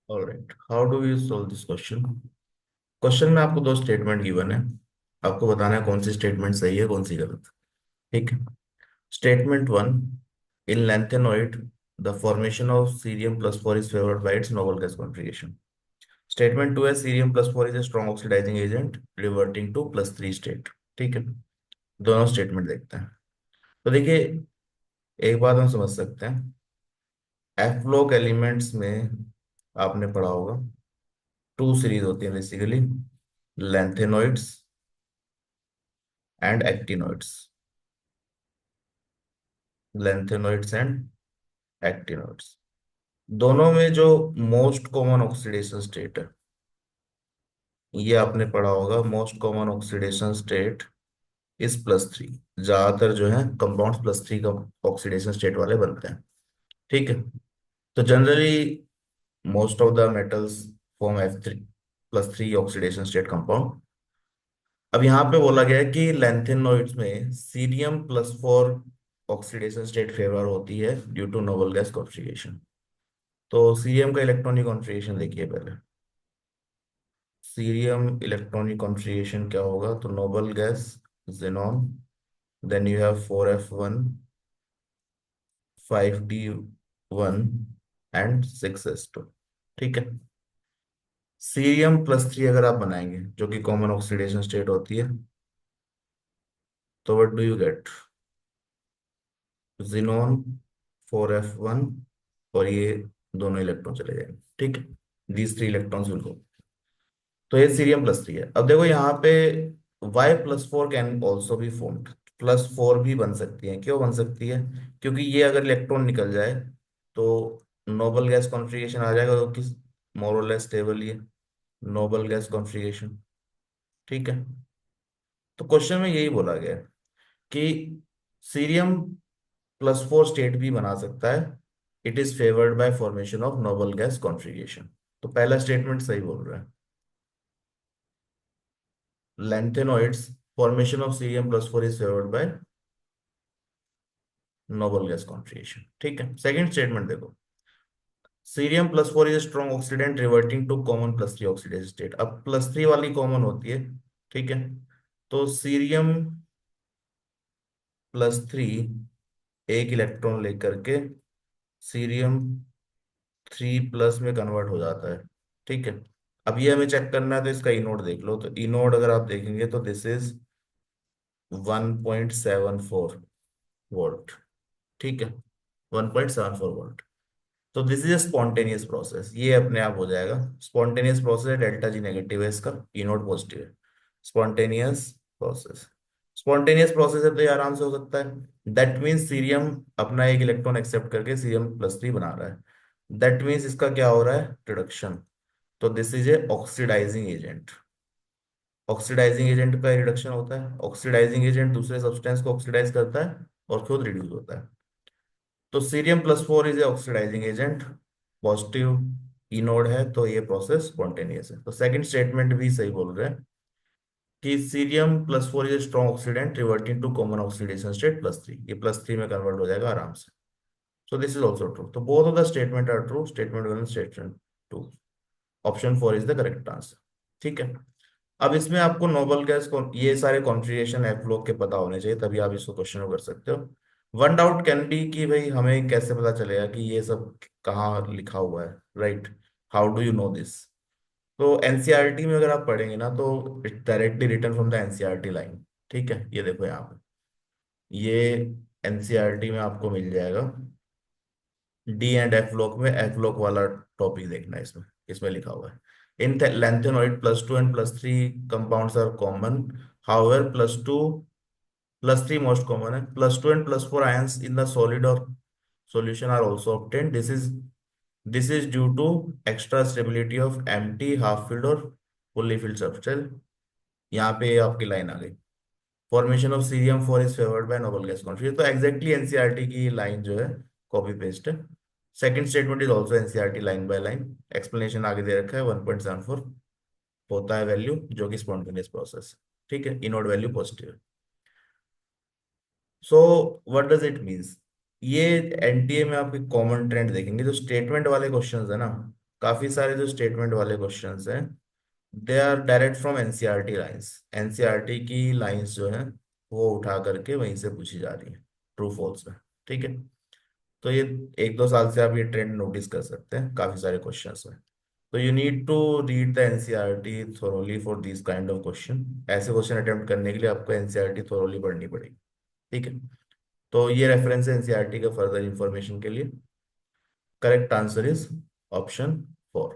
Alright, how do you solve this question. Question में आपको दो स्टेटमेंट गिवन है। आपको बताना है कौन सी स्टेटमेंट सही है कौन सी गलत। ठीक है। Statement one, in lanthanoid the formation of cerium plus four is favoured by its noble gas configuration. Statement two है cerium plus four is a strong oxidising agent reverting to plus three state. ठीक है। दोनों statement देखते हैं। तो देखिए, एक बात हम समझ सकते हैं, एफ्लोक एलिमेंट्स में आपने पढ़ा होगा टू सीरीज होती है basically, lanthanoids and actinoids. Lanthanoids and actinoids, दोनों में जो मोस्ट कॉमन ऑक्सीडेशन स्टेट है, ये आपने पढ़ा होगा, most common oxidation state is plus three. ज्यादातर जो है कंपाउंड्स प्लस थ्री का ऑक्सीडेशन स्टेट वाले बनते हैं। ठीक है। तो generally most of the metals form F three plus three oxidation state compound. अब यहाँ पे बोला गया है कि लैंथेनोइड्स में cerium plus four oxidation state favour होती है due to noble gas configuration. तो सीरियम का इलेक्ट्रॉनिक कॉन्फ़िगरेशन देखिए पहले। सीरियम इलेक्ट्रॉनिक कॉन्फ़िगरेशन क्या होगा, तो noble gas xenon, then you have four F one, five D one and six S two. ठीक है। सीरियम प्लस थ्री अगर आप बनाएंगे जो कि कॉमन ऑक्सीडेशन स्टेट होती है, तो what do you get, xenon, four F one, और ये दोनों इलेक्ट्रॉन चले जाएंगे। ठीक है। These three electrons will go. तो ये सीरियम प्लस थ्री है। अब देखो यहाँ पे Y plus four can also be formed. Plus four भी बन सकती है। क्यों बन सकती है? क्योंकि ये अगर इलेक्ट्रॉन निकल जाए तो नोबल गैस कॉन्फ़िगरेशन आ जाएगा, जो कि मोर और लेस स्टेबल ही है, नोबल गैस कॉन्फ़िगरेशन। ठीक है। तो क्वेश्चन में यही बोला गया है कि सीरियम प्लस फोर स्टेट भी बना सकता है, it is favoured by formation of noble gas configuration. तो पहला स्टेटमेंट सही बोल रहा है। Lanthanoids formation of cerium plus four is favoured by noble gas configuration. ठीक है। सेकंड स्टेटमेंट देखो, cerium plus four is strong oxidant reverting to common plus three oxidation state. अब प्लस थ्री वाली कॉमन होती है। ठीक है। तो सीरियम प्लस थ्री एक इलेक्ट्रॉन लेकर के सीरियम थ्री प्लस में कन्वर्ट हो जाता है। ठीक है। अब ये हमें चेक करना है, तो इसका इनोड देख लो। तो इनोड अगर आप देखेंगे तो दिस इज 1.74 वोल्ट। ठीक है। 1.74 वोल्ट। तो this is A spontaneous process, ये अपने आप हो जाएगा। स्पॉन्टेनियस प्रोसेस है, डेल्टा जी नेगेटिव है इसका, इनोड पॉजिटिव है। स्पॉन्टेनियस प्रोसेस, स्पॉन्टेनियस प्रोसेस है तो ये आराम से हो सकता है। दैट मीन्स सीरियम अपना एक इलेक्ट्रॉन एक्सेप्ट करके सीरियम प्लस थ्री बना रहा है। दैट मीन्स इसका क्या हो रहा है, रिडक्शन। तो this is a oxidising agent. Oxidising agent का रिडक्शन होता है। ऑक्सीडाइजिंग एजेंट दूसरे सब्सटेंस को ऑक्सीडाइज करता है और खुद रिड्यूस होता है। तो cerium plus four is a oxidising agent, positive anode है, तो ये प्रोसेस स्पॉन्टेनियस है। तो सेकंड स्टेटमेंट भी सही बोल रहे हैं कि cerium plus four is strong oxidant reverting to common oxidation state plus three, ये प्लस थ्री में कन्वर्ट हो जाएगा आराम से। So this is also true. तो both of the statement are true, statement one, statement two. Option four is the correct answer. ठीक है। अब इसमें आपको नोबल गैस ये सारे कॉन्फ़िगरेशन एफ लोग के पता होने चाहिए, तभी आप इसको क्वेश्चन को कर सकते हो। वन डाउट कैन बी कि भाई हमें कैसे पता चलेगा कि ये सब कहाँ लिखा हुआ है, right? How do you know this? तो एनसीईआरटी में अगर आप पढ़ेंगे ना, तो it directly written from the NCERT line. ठीक है। ये देखो यहाँ पे, ये एनसीईआरटी में आपको मिल जाएगा। डी एंड एफ लोक में एफ लोक वाला टॉपिक देखना है, इसमें इसमें लिखा हुआ है, in lanthanide plus two and plus three compounds are common, however plus two plus three most common है, plus two and plus four ions in the solid और solution are also obtained. This is due to extra stability of empty half filled और fully filled substance। यहाँ पे आपकी line आ गई, formation of cerium four is favoured by noble gas conference. तो exactly NCERT की line जो है कॉपी पेस्ट है। Second statement is also NCERT line by line, explanation आगे दे रखा है। 1.74 होता है वैल्यू, जो कि स्पॉन्टेनियस प्रोसेस। ठीक है। इनोड वैल्यू पॉजिटिव है। So what does it means? ये एनटीए में आपके कॉमन ट्रेंड देखेंगे, जो स्टेटमेंट वाले क्वेश्चंस है ना, काफी सारे जो स्टेटमेंट वाले क्वेश्चंस हैं, they are direct from NCERT lines. NCERT की लाइंस जो है वो उठा करके वहीं से पूछी जा रही है, ट्रू फॉल्स में। ठीक है, तो ये 1-2 साल से आप ये ट्रेंड नोटिस कर सकते हैं काफी सारे क्वेश्चंस में। तो you need to read the NCERT thoroughly for this kind of question. ऐसे क्वेश्चन अटेम्प्ट करने के लिए आपको एनसीईआरटी थोरोली पढ़नी पड़ेगी। ठीक है, तो ये रेफरेंस है एनसीईआरटी का फर्दर इंफॉर्मेशन के लिए। Correct answer is option 4।